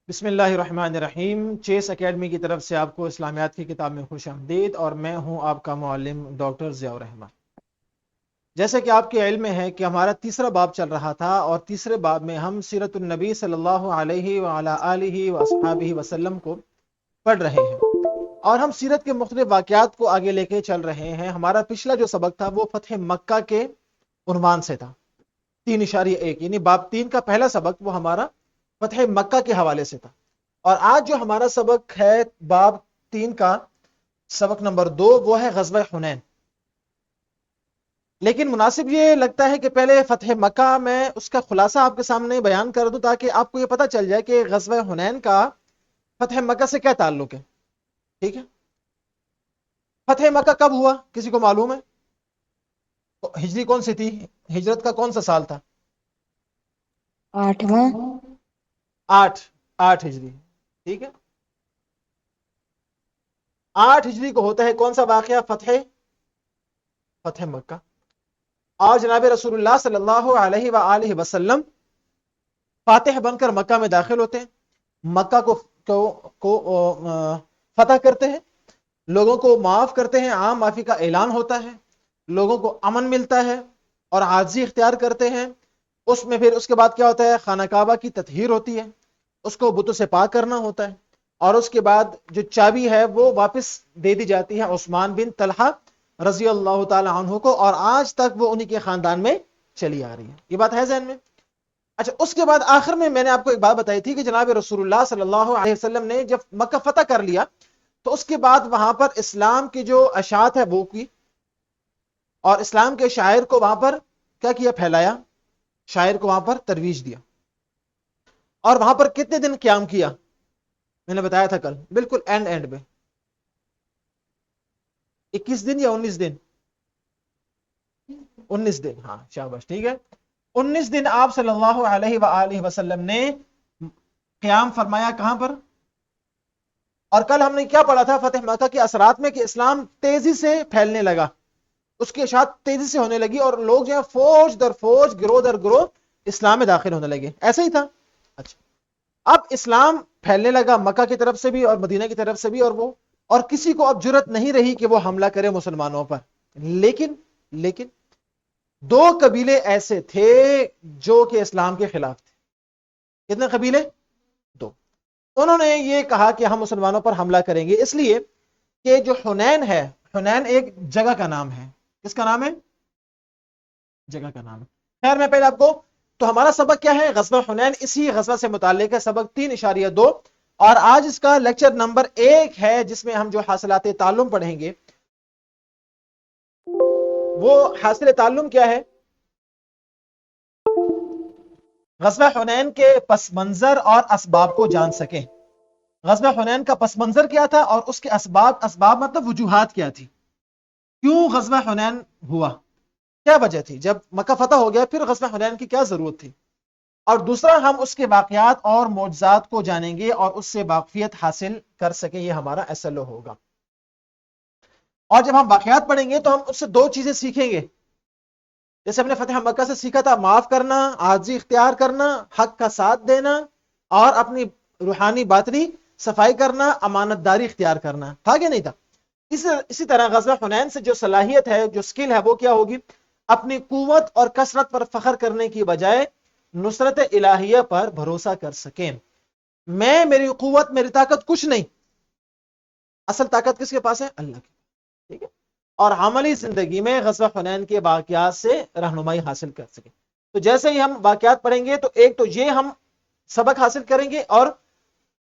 بسم اللہ الرحمن الرحیم۔ چیس اکیڈمی کی طرف سے آپ کو اسلامیات کی کتاب میں خوش آمدید، اور میں ہوں آپ کا معلم ڈاکٹر ضیاء الرحمن۔ جیسے کہ آپ کے علم میں ہے کہ ہمارا تیسرا باب چل رہا تھا، اور تیسرے باب میں ہم سیرت النبی صلی اللہ علیہ وعلی آلہ واصحابہ وسلم کو پڑھ رہے ہیں، اور ہم سیرت کے مختلف واقعات کو آگے لے کے چل رہے ہیں۔ ہمارا پچھلا جو سبق تھا وہ فتح مکہ کے عنوان سے تھا، 3.1، یعنی باب 3 کا پہلا سبق وہ ہمارا فتح مکہ کے حوالے سے تھا۔ اور آج جو ہمارا سبق ہے باب 3 کا سبق نمبر 2، وہ ہے غزوہ حنین۔ لیکن مناسب یہ لگتا ہے کہ پہلے فتح مکہ میں اس کا خلاصہ آپ کے سامنے بیان کر دوں، تاکہ آپ کو یہ پتہ چل جائے کہ غزوہ حنین کا فتح مکہ سے کیا تعلق ہے۔ ٹھیک ہے، فتح مکہ کب ہوا؟ کسی کو معلوم ہے؟ ہجری کون سی تھی؟ ہجرت کا کون سا سال تھا؟ 8واں۔ 8 ہجری۔ ٹھیک ہے، 8 ہجری کو ہوتا ہے کون سا واقعہ؟ فتح مکہ۔ اور جناب رسول اللہ صلی اللہ علیہ وآلہ وسلم فاتح بن کر مکہ میں داخل ہوتے ہیں، مکہ کو فتح کرتے ہیں، لوگوں کو معاف کرتے ہیں، عام معافی کا اعلان ہوتا ہے، لوگوں کو امن ملتا ہے اور عاجزی اختیار کرتے ہیں۔ اس میں پھر اس کے بعد کیا ہوتا ہے؟ خانہ کعبہ کی تطہیر ہوتی ہے، اس کو بتوں سے پاک کرنا ہوتا ہے، اور اس کے بعد جو چابی ہے وہ واپس دے دی جاتی ہے عثمان بن طلحہ رضی اللہ تعالی عنہ کو، اور آج تک وہ انہی کے خاندان میں چلی آ رہی ہے۔ یہ بات ہے ذہن میں؟ اچھا، اس کے بعد آخر میں نے آپ کو ایک بات بتائی تھی کہ جناب رسول اللہ صلی اللہ علیہ وسلم نے جب مکہ فتح کر لیا تو اس کے بعد وہاں پر اسلام کی جو اشاعت ہے وہ کی، اور اسلام کے شاعر کو وہاں پر کیا کیا؟ پھیلایا، شاعر کو وہاں پر ترویج دیا۔ اور وہاں پر کتنے دن قیام کیا؟ میں نے بتایا تھا کل، بالکل اینڈ میں 21 دن یا 19 دن؟ 19 دن، ہاں شاباش، ٹھیک ہے۔ 19 دن آپ صلی اللہ علیہ وآلہ وسلم نے قیام فرمایا، کہاں پر؟ اور کل ہم نے کیا پڑھا تھا فتح مکہ کے اثرات میں؟ کہ اسلام تیزی سے پھیلنے لگا، اس کی اشاعت تیزی سے ہونے لگی، اور لوگ جو ہے فوج در فوج، گروہ در گروہ اسلام میں داخل ہونے لگے۔ ایسا ہی تھا؟ اچھا، اب اسلام پھیلنے لگا مکہ کی طرف سے بھی اور مدینہ کی طرف سے بھی، اور کسی کو اب جرت نہیں رہی کہ وہ حملہ کرے مسلمانوں پر۔ لیکن دو قبیلے ایسے تھے جو کہ اسلام کے خلاف تھے۔ کتنے قبیلے؟ دو۔ انہوں نے یہ کہا کہ ہم مسلمانوں پر حملہ کریں گے، اس لیے کہ جو حنین ہے، حنین ایک جگہ کا نام ہے۔ کس کا نام ہے؟ جگہ کا نام ہے۔ خیر، میں پہلے آپ کو، تو ہمارا سبق کیا ہے؟ غزوہ حنین، اسی غزوہ سے متعلق ہے، سبق 3.2، اور آج اس کا لیکچر نمبر 1 ہے، جس میں ہم جو حاصلات تعلم پڑھیں گے وہ حاصل تعلم کیا ہے؟ غزوہ حنین کے پس منظر اور اسباب کو جان سکیں۔ غزوہ حنین کا پس منظر کیا تھا اور اس کے اسباب مطلب وجوہات کیا تھی؟ کیوں غزوہ حنین ہوا؟ کیا وجہ تھی؟ جب مکہ فتح ہو گیا پھر غزوہ حنین کی کیا ضرورت تھی؟ اور دوسرا، ہم اس کے واقعات اور معجزات کو جانیں گے اور اس سے واقفیت حاصل کر سکیں، یہ ہمارا SLO ہوگا۔ اور جب ہم واقعات پڑھیں گے تو ہم اس سے دو چیزیں سیکھیں گے، جیسے ہم نے فتح مکہ سے سیکھا تھا، معاف کرنا، عاجزی اختیار کرنا، حق کا ساتھ دینا، اور اپنی روحانی باطنی صفائی کرنا، امانت داری اختیار کرنا، تھا کہ نہیں تھا؟ اسی طرح غزوہ حنین سے جو صلاحیت ہے، جو سکل ہے، وہ کیا ہوگی؟ اپنی قوت اور کثرت پر فخر کرنے کی بجائے نصرت الہیہ پر بھروسہ کر سکیں۔ میری قوت، میری طاقت کچھ نہیں، اصل طاقت کس کے پاس ہے؟ اللہ کی۔ ٹھیک ہے، اور عملی زندگی میں غزوہ حنین کے واقعات سے رہنمائی حاصل کر سکیں۔ تو جیسے ہی ہم واقعات پڑھیں گے تو ایک تو یہ ہم سبق حاصل کریں گے، اور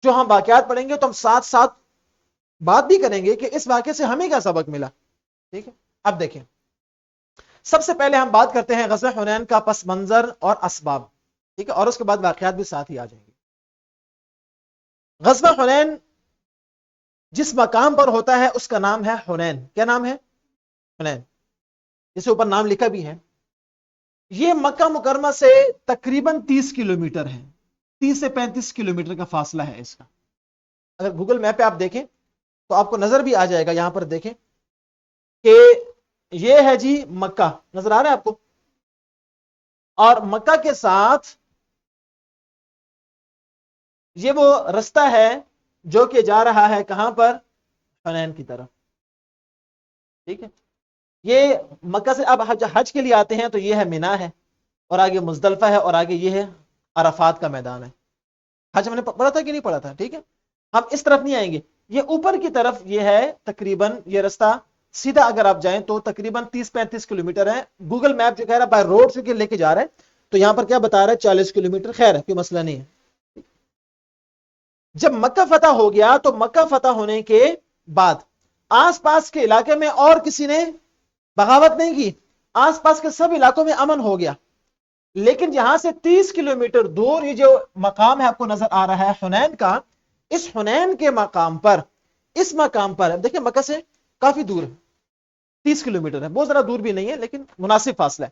جو ہم واقعات پڑھیں گے تو ہم ساتھ ساتھ بات بھی کریں گے کہ اس واقعے سے ہمیں کیا سبق ملا۔ ٹھیک ہے، اب دیکھیں، سب سے پہلے ہم بات کرتے ہیں غزوہ حنین کا پس منظر اور اسباب، ٹھیک ہے، اور اس کے بعد واقعات بھی ساتھ ہی آ جائیں گے۔ غزوہ حنین جس مقام پر ہوتا ہے اس کا نام ہے حنین۔ کیا نام ہے؟ حنین، جسے اوپر نام لکھا بھی ہے۔ یہ مکہ مکرمہ سے تقریباً 30 کلومیٹر ہے، 30 سے 35 کلومیٹر کا فاصلہ ہے اس کا۔ اگر گوگل میپ پہ آپ دیکھیں تو آپ کو نظر بھی آ جائے گا، یہاں پر دیکھیں کہ یہ ہے جی مکہ، نظر آ رہا ہے آپ کو؟ اور مکہ کے ساتھ یہ وہ رستہ ہے جو کہ جا رہا ہے کہاں پر؟ حنین کی طرف. ٹھیک ہے. یہ مکہ سے اب حج کے لیے آتے ہیں تو یہ ہے مینا ہے، اور آگے مزدلفہ ہے، اور آگے یہ ہے عرفات کا میدان ہے. حج ہم نے پڑھا تھا کہ نہیں پڑھا تھا؟ ٹھیک ہے. ہم اس طرف نہیں آئیں گے. یہ اوپر کی طرف یہ ہے تقریباً، یہ رستہ سیدھا اگر آپ جائیں تو تقریباً 30-35 کلومیٹر ہے. گوگل میپ جو کہہ رہا ہے بائی روڈ سے لے کے جا رہا ہے، تو یہاں پر کیا بتا رہا ہے 40 کلومیٹر. خیر ہے، کوئی مسئلہ نہیں ہے. جب مکہ فتح ہو گیا تو مکہ فتح ہونے کے بعد آس پاس کے علاقے میں اور کسی نے بغاوت نہیں کی. آس پاس کے سب علاقوں میں امن ہو گیا. لیکن یہاں سے 30 کلومیٹر دور یہ جو مقام ہے آپ کو نظر آ رہا ہے حنین کا، اس حنین کے مقام پر، اس مقام پر دیکھیں مکہ سے کافی دور ہے، 30 کلومیٹر ہے، بہت زیادہ دور بھی نہیں ہے لیکن مناسب فاصلہ ہے.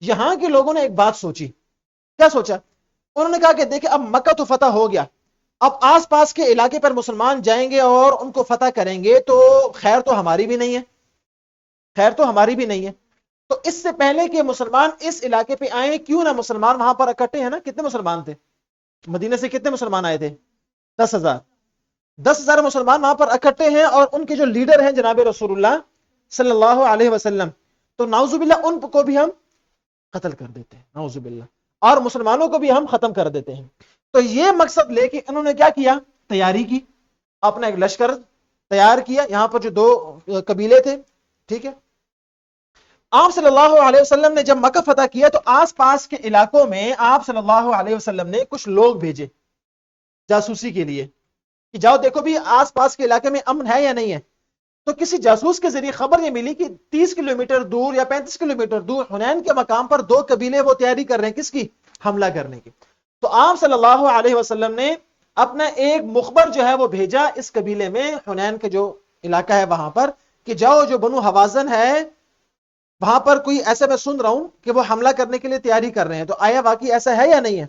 یہاں کے لوگوں نے ایک بات سوچی. کیا سوچا؟ انہوں نے کہا کہ دیکھیں اب مکہ تو فتح ہو گیا، اب آس پاس کے علاقے پر مسلمان جائیں گے اور ان کو فتح کریں گے تو خیر تو ہماری بھی نہیں ہے، خیر تو ہماری بھی نہیں ہے. تو اس سے پہلے کہ مسلمان اس علاقے پہ آئیں، کیوں نہ مسلمان وہاں پر اکٹھے ہیں نا. کتنے مسلمان تھے مدینے سے؟ کتنے مسلمان آئے تھے؟ 10,000. 10,000 مسلمان وہاں پر اکٹھے ہیں، اور ان کے جو لیڈر ہیں جناب رسول اللہ صلی اللہ علیہ وسلم، تو نعوذ باللہ ان کو بھی ہم قتل کر دیتے ہیں، نعوذ باللہ، اور مسلمانوں کو بھی ہم ختم کر دیتے ہیں. تو یہ مقصد لے کے انہوں نے کیا کیا؟ تیاری کی، اپنا ایک لشکر تیار کیا. یہاں پر جو 2 قبیلے تھے، ٹھیک ہے، آپ صلی اللہ علیہ وسلم نے جب مکہ فتح کیا تو آس پاس کے علاقوں میں آپ صلی اللہ علیہ وسلم نے کچھ لوگ بھیجے جاسوسی کے لیے کہ جاؤ دیکھو بھی آس پاس کے علاقے میں امن ہے یا نہیں ہے. تو کسی جاسوس کے ذریعے خبر یہ ملی کہ 30 کلومیٹر دور یا 35 کلومیٹر دور حنین کے مقام پر 2 قبیلے وہ تیاری کر رہے ہیں کس کی؟ حملہ کرنے کی. تو آپ صلی اللہ علیہ وسلم نے اپنا ایک مخبر جو ہے وہ بھیجا اس قبیلے میں، حنین کے جو علاقہ ہے وہاں پر، کہ جاؤ جو بنو حوازن ہے وہاں پر کوئی ایسا میں سن رہا ہوں کہ وہ حملہ کرنے کے لیے تیاری کر رہے ہیں، تو آیا واقعی ایسا ہے یا نہیں ہے؟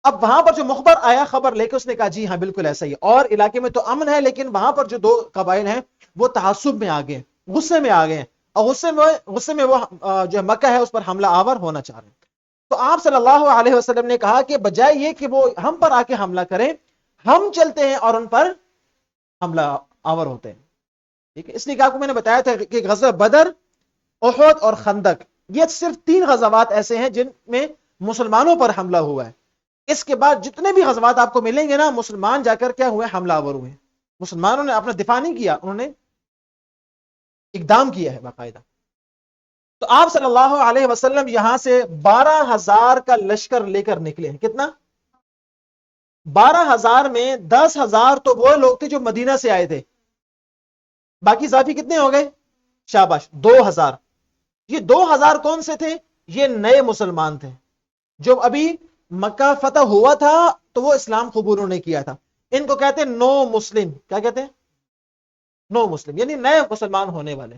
اب وہاں پر جو مخبر آیا خبر لے کے، اس نے کہا جی ہاں بالکل ایسا ہی ہے، اور علاقے میں تو امن ہے، لیکن وہاں پر جو 2 قبائل ہیں وہ تعصب میں آ گئے، غصے میں آ گئے، اور غصے میں وہ جو مکہ ہے اس پر حملہ آور ہونا چاہ رہے ہیں. تو آپ صلی اللہ علیہ وسلم نے کہا کہ بجائے یہ کہ وہ ہم پر آ کے حملہ کریں، ہم چلتے ہیں اور ان پر حملہ آور ہوتے ہیں. ٹھیک ہے. اس لیے کہ آپ کو میں نے بتایا تھا کہ غزوہ بدر، احد اور خندق، یہ صرف 3 غزوات ایسے ہیں جن میں مسلمانوں پر حملہ ہوا ہے. اس کے بعد جتنے بھی غزوات آپ کو ملیں گے نا، مسلمان جا کر کیا ہوئے؟ حملہ آور ہوئے. مسلمانوں نے اپنا دفاع نہیں کیا، انہوں نے اقدام کیا ہے باقاعدہ. تو آپ صلی اللہ علیہ وسلم یہاں سے 12,000 کا لشکر لے کر نکلے ہیں. کتنا؟ 12,000 میں 10,000 تو وہ لوگ تھے جو مدینہ سے آئے تھے، باقی اضافی کتنے ہو گئے؟ شاباش 2,000. یہ 2,000 کون سے تھے؟ یہ نئے مسلمان تھے جو ابھی مکہ فتح ہوا تھا تو وہ اسلام قبول انہوں نے کیا تھا. ان کو کہتے ہیں نو مسلم. کیا کہتے ہیں؟ نو مسلم، یعنی نئے مسلمان ہونے والے.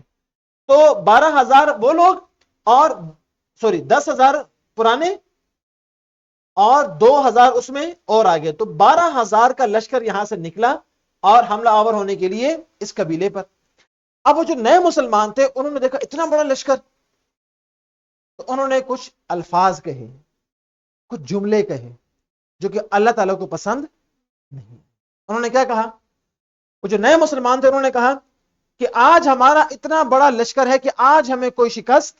تو 12,000 وہ لوگ، اور 10,000 پرانے، اور 2,000 اس میں اور آگے. تو 12,000 کا لشکر یہاں سے نکلا اور حملہ آور ہونے کے لیے اس قبیلے پر. اب وہ جو نئے مسلمان تھے انہوں نے دیکھا اتنا بڑا لشکر، تو انہوں نے کچھ الفاظ کہے، کچھ جملے کہے جو کہ اللہ تعالیٰ کو پسند نہیں. انہوں نے کیا کہا؟ وہ جو نئے مسلمان تھے انہوں نے کہا کہ آج ہمارا اتنا بڑا لشکر ہے کہ آج ہمیں کوئی شکست،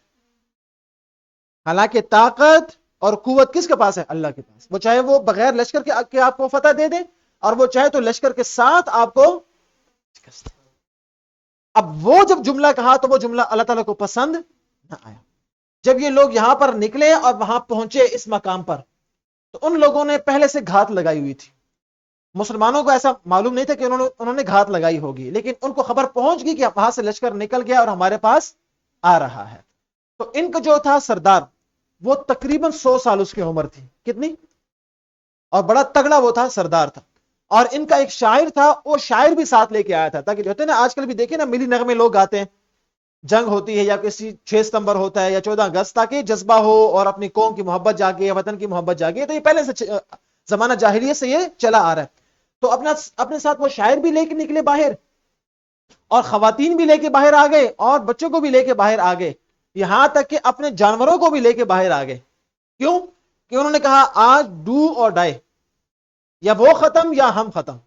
حالانکہ طاقت اور قوت کس کے پاس ہے؟ اللہ کے پاس. وہ چاہے وہ بغیر لشکر کے آپ کو فتح دے دے، اور وہ چاہے تو لشکر کے ساتھ آپ کو شکست. اب وہ جب جملہ کہا تو وہ جملہ اللہ تعالیٰ کو پسند نہ آیا. جب یہ لوگ یہاں پر نکلے اور وہاں پہنچے اس مقام پر، تو ان لوگوں نے پہلے سے گھات لگائی ہوئی تھی. مسلمانوں کو ایسا معلوم نہیں تھا کہ انہوں نے گھات لگائی ہوگی، لیکن ان کو خبر پہنچ گئی کہ وہاں سے لشکر نکل گیا اور ہمارے پاس آ رہا ہے. تو ان کا جو تھا سردار، وہ تقریباً 100 سال اس کی عمر تھی. کتنی؟ اور بڑا تگڑا وہ تھا، سردار تھا. اور ان کا ایک شاعر تھا، وہ شاعر بھی ساتھ لے کے آیا تھا، تاکہ جو ہوتے ہیں نا آج کل بھی دیکھیں نا ملی نغمے لوگ گاتے ہیں، جنگ ہوتی ہے یا کسی 6 ستمبر ہوتا ہے یا 14 اگست، تاکہ جذبہ ہو اور اپنی قوم کی محبت جاگے، وطن کی محبت جاگے. تو یہ پہلے سے زمانہ جاہلیت سے یہ چلا آ رہا ہے. تو اپنے ساتھ وہ شاعر بھی لے کے نکلے باہر، اور خواتین بھی لے کے باہر آ گئے، اور بچوں کو بھی لے کے باہر آ گئے، یہاں تک کہ اپنے جانوروں کو بھی لے کے باہر آ گئے. کیوں؟ کہ انہوں نے کہا آج ڈو اور ڈائی، یا وہ ختم یا ہم ختم.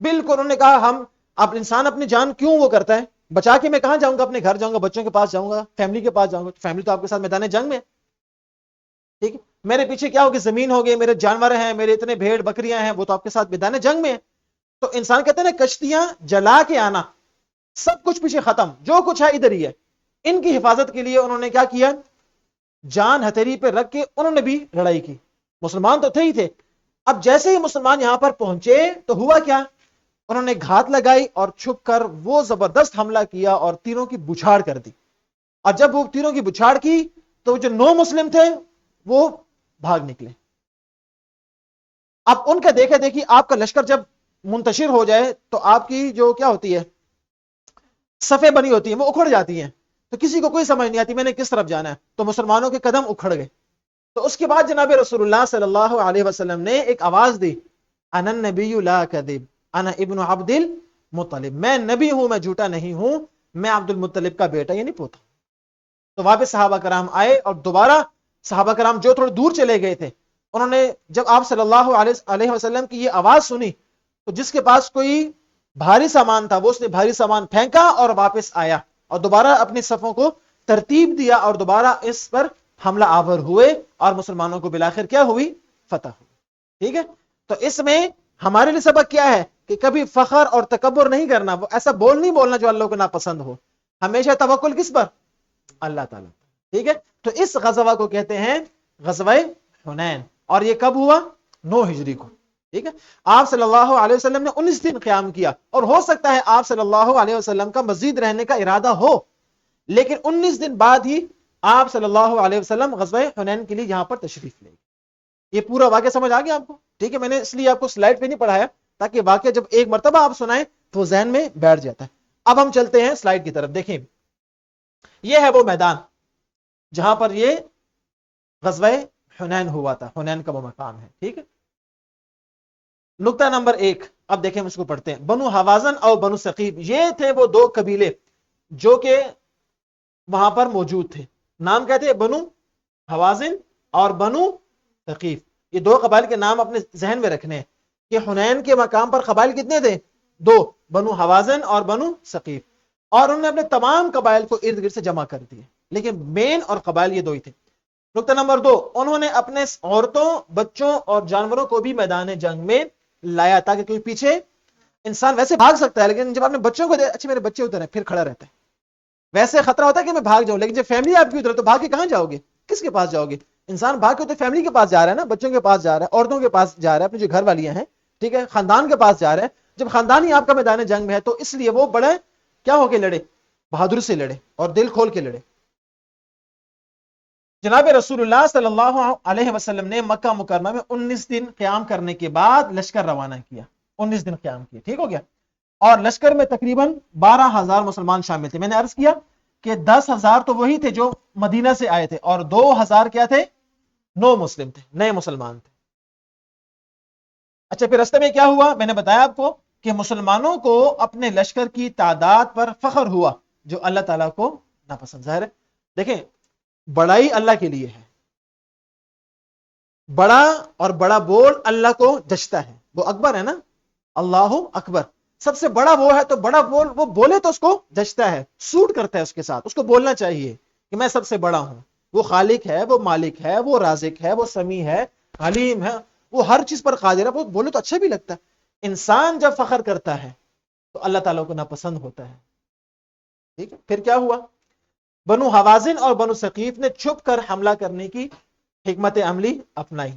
بالکل انہوں نے کہا ہم اب انسان اپنی جان کیوں وہ کرتا ہے بچا کے, میں کہاں جاؤں گا, اپنے گھر جاؤں گا, بچوں کے پاس جاؤں گا, فیملی کے پاس جاؤں گا. فیملی تو آپ کے ساتھ میدان جنگ میں, ٹھیک ہے, میرے پیچھے کیا ہوگی, زمین ہوگی, میرے جانور ہیں, میرے اتنے بھیڑ بکریاں ہیں, وہ تو آپ کے ساتھ میدان جنگ میں ہے. تو انسان کہتے ہیں نا کشتیاں جلا کے آنا, سب کچھ پیچھے ختم, جو کچھ ہے ادھر ہی ہے. ان کی حفاظت کے لیے انہوں نے کیا کیا, جان ہتھیلی پہ رکھ کے انہوں نے بھی لڑائی کی. مسلمان تو تھے ہی تھے. اب جیسے ہی مسلمان یہاں پر پہنچے تو ہوا کیا, انہوں نے گھات لگائی اور چھپ کر وہ زبردست حملہ کیا اور تیروں کی بچھاڑ کر دی. اور جب وہ تیروں کی بچھاڑ کی تو جو 9 مسلم تھے وہ بھاگ نکلے. اب ان کا دیکھے دیکھی آپ کا لشکر جب منتشر ہو جائے تو آپ کی جو کیا ہوتی ہے, صفیں بنی ہوتی ہیں, وہ اکھڑ جاتی ہیں. تو کسی کو کوئی سمجھ نہیں آتی میں نے کس طرف جانا ہے. تو مسلمانوں کے قدم اکھڑ گئے. تو اس کے بعد جناب رسول اللہ صلی اللہ علیہ وسلم نے ایک آواز دی, انا النبی لا کذب انا ابن عبد المطلب, میں نبی ہوں, میں جھوٹا نہیں ہوں, میں عبد المطلب کا بیٹا یعنی پوتا. تو واپس صحابہ کرام آئے اور دوبارہ صحابہ کرام جو تھوڑے دور چلے گئے تھے, انہوں نے جب آپ صلی اللہ علیہ وسلم کی یہ آواز سنی تو جس کے پاس کوئی بھاری سامان تھا وہ اس نے بھاری سامان پھینکا اور واپس آیا اور دوبارہ اپنی صفوں کو ترتیب دیا اور دوبارہ اس پر حملہ آور ہوئے اور مسلمانوں کو بالآخر کیا ہوئی, فتح ہوئی. ٹھیک ہے, تو اس میں ہمارے لیے سبق کیا ہے کہ کبھی فخر اور تکبر نہیں کرنا, وہ ایسا بول نہیں بولنا جو اللہ کو ناپسند ہو. ہمیشہ توکل کس پر, اللہ تعالیٰ. ٹھیک ہے, تو اس غزوہ کو کہتے ہیں غزوہ حنین, اور یہ کب ہوا, 9 ہجری کو. ٹھیک ہے, آپ صلی اللہ علیہ وسلم نے 19 دن قیام کیا, اور ہو سکتا ہے آپ صلی اللہ علیہ وسلم کا مزید رہنے کا ارادہ ہو, لیکن 19 دن بعد ہی آپ صلی اللہ علیہ وسلم غزوہ حنین کے لیے یہاں پر تشریف لے گئے. یہ پورا واقعہ سمجھ آ گیا آپ کو, ٹھیک ہے. میں نے اس لیے آپ کو سلائڈ پہ نہیں پڑھایا تاکہ واقعہ جب ایک مرتبہ آپ سنائیں تو ذہن میں بیٹھ جاتا ہے. اب ہم چلتے ہیں سلائڈ کی طرف. دیکھیں یہ ہے وہ میدان جہاں پر یہ غزوہ حنین ہوا تھا, حنین کا وہ مقام ہے. ٹھیک ہے, نقطہ نمبر 1, اب دیکھیں ہم اس کو پڑھتے ہیں. بنو حوازن اور بنو ثقیف, یہ تھے وہ 2 قبیلے جو کہ وہاں پر موجود تھے. نام کہتے ہیں بنو حوازن اور بنو ثقیف. یہ 2 قبائل کے نام اپنے ذہن میں رکھنے ہیں کہ حنین کے مقام پر قبائل کتنے تھے, 2, بنو حوازن اور بنو ثقیف. اور انہوں نے اپنے تمام قبائل کو ارد گرد سے جمع کر دیے, لیکن مین اور قبائل یہ 2 ہی تھے. نقطہ نمبر 2, انہوں نے اپنے عورتوں, بچوں اور جانوروں کو بھی میدان جنگ میں لایا تاکہ کوئی پیچھے, انسان ویسے بھاگ سکتا ہے لیکن جب اپنے بچوں کو دے, اچھا میرے بچے ادھر ہیں, پھر کھڑا رہتا ہے. ویسے خطرہ ہوتا ہے کہ میں بھاگ جاؤں, لیکن جب فیملی آپ کی ادھر ہے تو بھاگ کے کہاں جاؤ گے, کس کے پاس جاؤ گے. انسان بھاگ کے تو فیملی کے پاس جا رہا ہے نا, بچوں کے پاس جا رہا ہے, عورتوں کے پاس جا رہا ہے, اپنی جو گھر والیاں ہیں, ٹھیک ہے, خاندان کے پاس جا رہا ہے. جب خاندان ہی آپ کا میدان جنگ میں ہے تو اس لیے وہ بڑے کیا ہو کے لڑے, بہادر سے لڑے اور دل کھول کے لڑے. جناب رسول اللہ صلی اللہ علیہ وسلم نے مکہ مکرمہ میں 19 دن قیام کرنے کے بعد لشکر روانہ کیا. 19 دن قیام کیا, ٹھیک ہو گیا. اور لشکر میں تقریباً 12,000 مسلمان شامل تھے. میں نے عرض کیا کہ 10,000 تو وہی تھے جو مدینہ سے آئے تھے, اور 2,000 کیا تھے, 9 مسلم تھے, نئے مسلمان تھے. اچھا, پھر راستے میں کیا ہوا, میں نے بتایا آپ کو کہ مسلمانوں کو اپنے لشکر کی تعداد پر فخر ہوا جو اللہ تعالیٰ کو ناپسند. ظاہر ہے, دیکھیں بڑائی اللہ کے لیے ہے, بڑا اور بڑا بول اللہ کو جچتا ہے. وہ اکبر ہے نا, اللہ اکبر, سب سے بڑا وہ ہے, تو بڑا بول وہ بولے تو اس کو جچتا ہے, سوٹ کرتا ہے اس کے ساتھ, اس کو بولنا چاہیے کہ میں سب سے بڑا ہوں. وہ خالق ہے, وہ مالک ہے, وہ رازق ہے, وہ سمیع ہے, علیم ہے, وہ ہر چیز پر قادر ہے. وہ بولے تو اچھا بھی لگتا ہے. انسان جب فخر کرتا ہے تو اللہ تعالیٰ کو ناپسند ہوتا ہے. ٹھیک ہے, پھر کیا ہوا, بنو حوازن اور بنو ثقیف نے چھپ کر حملہ کرنے کی حکمت عملی اپنائی.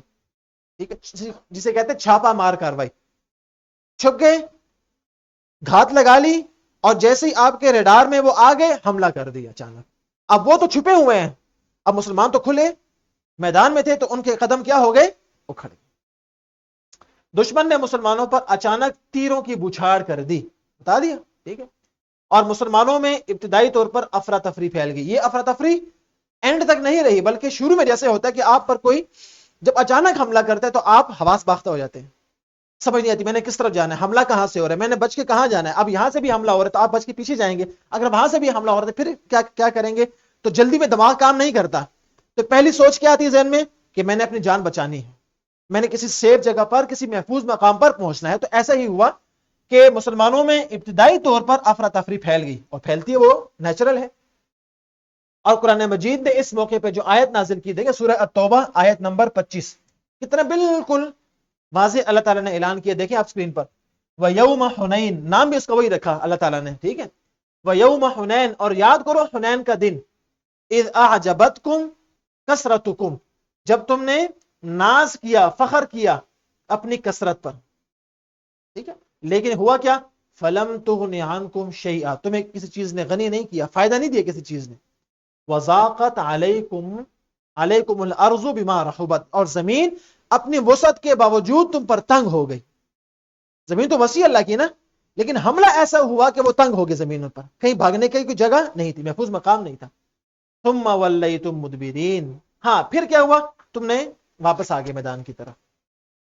ٹھیک ہے, جسے کہتے ہیں چھاپا مار کاروائی. چھپ گئے, گھات لگا لی, اور جیسے ہی آپ کے ریڈار میں وہ آ گئے حملہ کر دیا اچانک. اب وہ تو چھپے ہوئے ہیں, اب مسلمان تو کھلے میدان میں تھے, تو ان کے قدم کیا ہو گئے, اکھڑ گئے. دشمن نے مسلمانوں پر اچانک تیروں کی بچھاڑ کر دی, بتا دیا. ٹھیک ہے, اور مسلمانوں میں ابتدائی طور پر افراتفری پھیل گئی. یہ افراتفری اینڈ تک نہیں رہی, بلکہ شروع میں جیسے ہوتا ہے کہ آپ پر کوئی جب اچانک حملہ کرتا ہے تو آپ حواس باختہ ہو جاتے ہیں, سمجھ نہیں آتی میں نے کس طرف جانا ہے, حملہ کہاں سے ہو رہا ہے, میں نے بچ کے کہاں جانا ہے. اب یہاں سے بھی حملہ ہو رہا ہے تو آپ بچ کے پیچھے جائیں گے, اگر وہاں سے بھی حملہ ہو رہا ہے پھر کیا کریں گے. تو جلدی میں دماغ کام نہیں کرتا. تو پہلی سوچ کیا آتی ہے ذہن میں کہ میں نے اپنی جان بچانی ہے, میں نے کسی سیف جگہ پر کسی محفوظ مقام پر پہنچنا ہے. تو ایسا ہی ہوا کہ مسلمانوں میں ابتدائی طور پر افراتفری پھیل گئی, اور پھیلتی ہے وہ نیچرل ہے. اور قرآن مجید نے اس موقع پہ جو آیت نازل کی, دیکھیں سورہ التوبہ آیت نمبر 25, کتنا بالکل واضح اللہ تعالیٰ نے اعلان کیا. دیکھیں آپ اسکرین پر, وَيَوْمَ حُنَيْن, نام بھی اس کا وہی رکھا اللہ تعالیٰ نے, ٹھیک ہے. وَيَوْمَ حُنَيْن, اور یاد کرو حنین کا دن, اِذْ أَعْجَبَتْكُمْ کثرتکم, جب تم نے ناز کیا, فخر کیا اپنی کثرت پر, ٹھیک ہے. لیکن ہوا کیا, فَلَمْ تُغْنِ عَنْكُمْ شَيْئًا, تمہیں کسی چیز نے غنی نہیں کیا, فائدہ نہیں دیا کسی چیز نے. وَضَاقَتْ عَلَيْكُمُ الْأَرْضُ بِمَا رَحُبَتْ, اور زمین اپنی وسعت کے باوجود تم پر تنگ ہو گئی. زمین تو وسیع اللہ کی نا, لیکن حملہ ایسا ہوا کہ وہ تنگ ہو گئی زمینوں پر, کہیں بھاگنے کی کوئی جگہ نہیں تھی, محفوظ مقام نہیں تھا. ثُمَّ وَلَّيْتُم مُدْبِرِينَ, ہاں پھر کیا ہوا, تم نے واپس آگے میدان کی طرف,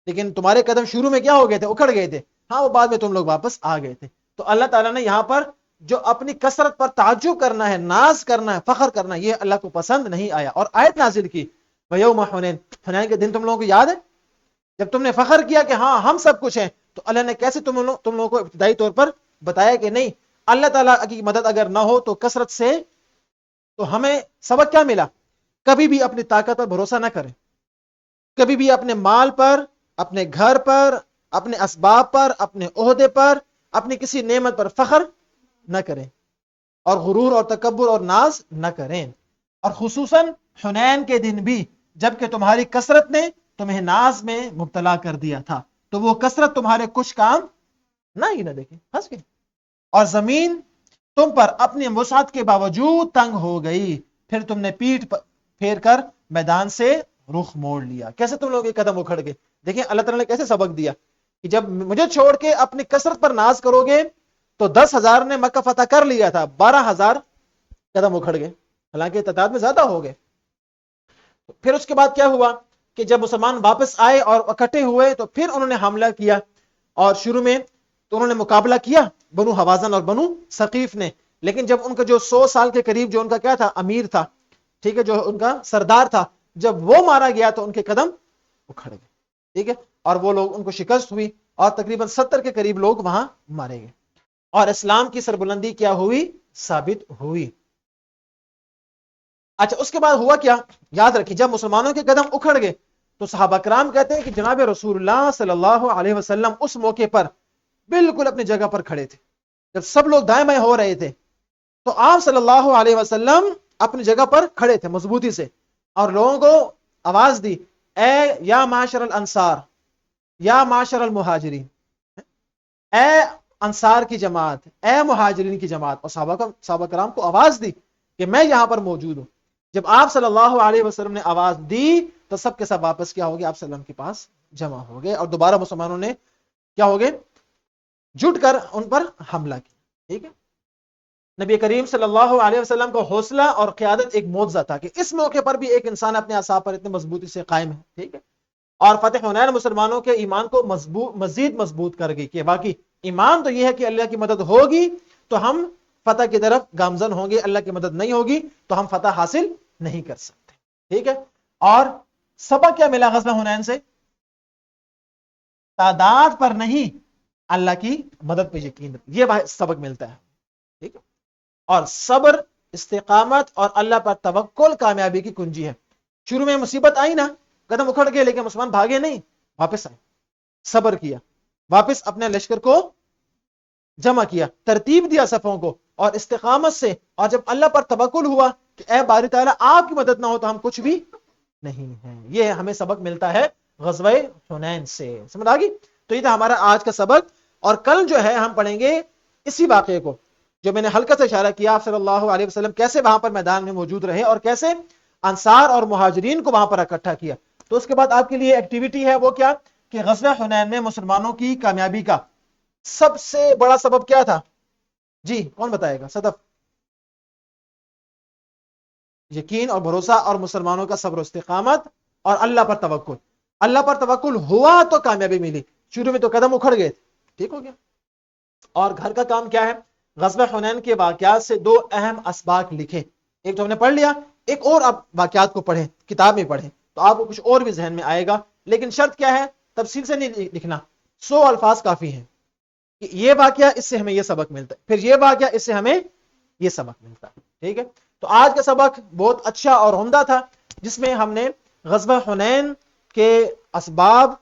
لیکن تمہارے قدم شروع میں کیا ہو گئے تھے, اکھڑ گئے تھے. ہاں وہ بعد میں تم لوگ واپس آ گئے تھے. تو اللہ تعالیٰ نے یہاں پر جو اپنی کثرت پر تعجب کرنا ہے, ناز کرنا ہے, فخر کرنا ہے, یہ اللہ کو پسند نہیں آیا, اور آیت نازل کی وَيَوْمَ حُنَيْن, حنین کے دن تم لوگوں کو یاد ہے جب تم نے فخر کیا کہ ہاں ہم سب کچھ ہیں. تو اللہ نے کیسے تم لوگوں کو ابتدائی طور پر بتایا کہ نہیں, اللہ تعالیٰ کی مدد اگر نہ ہو تو کثرت سے, تو ہمیں سبق کیا ملا, کبھی بھی اپنی طاقت پر بھروسہ نہ کریں, کبھی بھی اپنے مال پر, اپنے گھر پر, اپنے اسباب پر, اپنے عہدے پر, اپنی کسی نعمت پر فخر نہ کریں, اور غرور اور تکبر اور ناز نہ کریں. اور خصوصاً حنین کے دن بھی, جبکہ تمہاری کثرت نے تمہیں ناز میں مبتلا کر دیا تھا, تو وہ کثرت تمہارے کچھ کام نہ ہی نہ دیکھیں, پھنس گئے. اور زمین تم پر اپنی وسعت کے باوجود تنگ ہو گئی, پھر تم نے پیٹھ پھیر کر میدان سے رخ موڑ لیا. کیسے تم لوگ یہ قدم اکھڑ گئے. دیکھیں اللہ تعالیٰ نے کیسے سبق دیا کہ جب مجھے چھوڑ کے اپنی کثرت پر ناز کرو گے, تو 10,000 نے مکہ فتح کر لیا تھا, 12,000 قدم اکھڑ گئے, حالانکہ تعداد میں زیادہ ہو گئے. پھر اس کے بعد کیا ہوا کہ جب مسلمان واپس آئے اور اکٹھے ہوئے, تو پھر انہوں نے حملہ کیا, اور شروع میں تو انہوں نے مقابلہ کیا بنو حوازن اور بنو ثقیف نے, لیکن جب ان کا جو 100 سال کے قریب جو ان کا کیا تھا, امیر تھا, ٹھیک ہے, جو ان کا سردار تھا, جب وہ مارا گیا تو ان کے قدم اکھڑ گئے, ٹھیک ہے, اور وہ لوگ, ان کو شکست ہوئی, اور تقریباً 70 کے قریب لوگ وہاں مارے گئے, اور اسلام کی سربلندی کیا ہوئی, ثابت ہوئی. اچھا اس کے بعد ہوا کیا, یاد رکھیے, جب مسلمانوں کے قدم اکھڑ گئے تو صحابہ کرام کہتے ہیں کہ جناب رسول اللہ صلی اللہ علیہ وسلم اس موقع پر بالکل اپنی جگہ پر کھڑے تھے. جب سب لوگ دائیں بائیں ہو رہے تھے, تو آپ صلی اللہ علیہ وسلم اپنی جگہ پر کھڑے تھے مضبوطی سے, اور لوگوں کو آواز دی, اے یا معاشر الانصار, یا معاشر المہاجرین, اے انصار کی جماعت, اے مہاجرین کی جماعت. اور صحابہ کرام کو آواز دی کہ میں یہاں پر موجود ہوں. جب آپ صلی اللہ علیہ وسلم نے آواز دی تو سب کے سب واپس کیا ہو گئے, آپ صلی اللہ علیہ وسلم کے پاس جمع ہو گئے, اور دوبارہ مسلمانوں نے کیا ہو گئے, جٹ کر ان پر حملہ کیا. ٹھیک ہے, نبی کریم صلی اللہ علیہ وسلم کا حوصلہ اور قیادت ایک معجزہ تھا کہ اس موقع پر بھی ایک انسان اپنے اعصاب پر اتنی مضبوطی سے قائم ہے. ٹھیک ہے, اور فتح حنین مسلمانوں کے ایمان کو مزید مضبوط کر گئی کہ واقعی ایمان تو یہ ہے کہ اللہ کی مدد ہوگی تو ہم فتح کی طرف گامزن ہوں گے, اللہ کی مدد نہیں ہوگی تو ہم فتح حاصل نہیں کر سکتے. ٹھیک ہے, اور سبق کیا ملا غزوہ حنین سے, تعداد پر نہیں اللہ کی مدد پہ یقین, یہ سبق ملتا ہے. ٹھیک ہے, اور صبر, استقامت اور اللہ پر توکل کامیابی کی کنجی ہے. شروع میں مصیبت آئی نا, قدم اکھڑ گئے, لیکن مسلمان بھاگے نہیں, واپس آئے, صبر کیا, واپس اپنے لشکر کو جمع کیا, ترتیب دیا صفوں کو, اور استقامت سے, اور جب اللہ پر توکل ہوا کہ اے باری تعالیٰ آپ کی مدد نہ ہو تو ہم کچھ بھی نہیں ہیں. یہ ہمیں سبق ملتا ہے غزوہ حنین سے. سمجھ آ گئی. تو یہ تھا ہمارا آج کا سبق, اور کل جو ہے ہم پڑھیں گے اسی واقعے کو جو میں نے ہلکا سے اشارہ کیا, آپ صلی اللہ علیہ وسلم کیسے وہاں پر میدان میں موجود رہے اور کیسے انصار اور مہاجرین کو وہاں پر اکٹھا کیا. تو اس کے بعد آپ کے لیے ایکٹیویٹی ہے, وہ کیا کہ غزوہ حنین میں مسلمانوں کی کامیابی کا سب سے بڑا سبب کیا تھا, جی کون بتائے گا, صدف. یقین اور بھروسہ, اور مسلمانوں کا صبر و استقامت, اور اللہ پر توکل. اللہ پر توکل ہوا تو کامیابی ملی, شروع میں تو قدم اکھڑ گئے تھے. ٹھیک ہو گیا. اور گھر کا کام کیا ہے, غزوہ حنین کے واقعات سے 2 اہم اسباق لکھیں. ایک تو ہم نے پڑھ لیا, ایک اور آپ واقعات کو پڑھیں, کتاب میں پڑھیں, تو آپ کو کچھ اور بھی ذہن میں آئے گا لیکن شرط کیا ہے؟ تفصیل سے نہیں لکھنا، 100 الفاظ کافی ہیں کہ یہ واقعہ اس سے ہمیں یہ سبق ملتا ہے، پھر یہ واقعہ اس سے ہمیں یہ سبق ملتا ہے. ٹھیک ہے، تو آج کا سبق بہت اچھا اور عمدہ تھا، جس میں ہم نے غزوہ حنین کے اسباب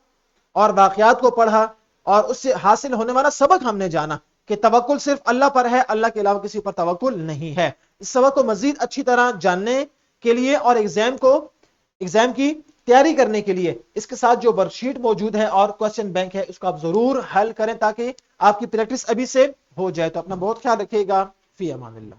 اور واقعات کو پڑھا، اور اس سے حاصل ہونے والا سبق ہم نے جانا کہ توکل صرف اللہ پر ہے، اللہ کے علاوہ کسی پر توکل نہیں ہے. اس سبق کو مزید اچھی طرح جاننے کے لیے اور ایگزام کی تیاری کرنے کے لیے اس کے ساتھ جو ورک شیٹ موجود ہے اور کوسچن بینک ہے اس کو آپ ضرور حل کریں تاکہ آپ کی پریکٹس ابھی سے ہو جائے. تو اپنا بہت خیال رکھیے گا. فی امان اللہ.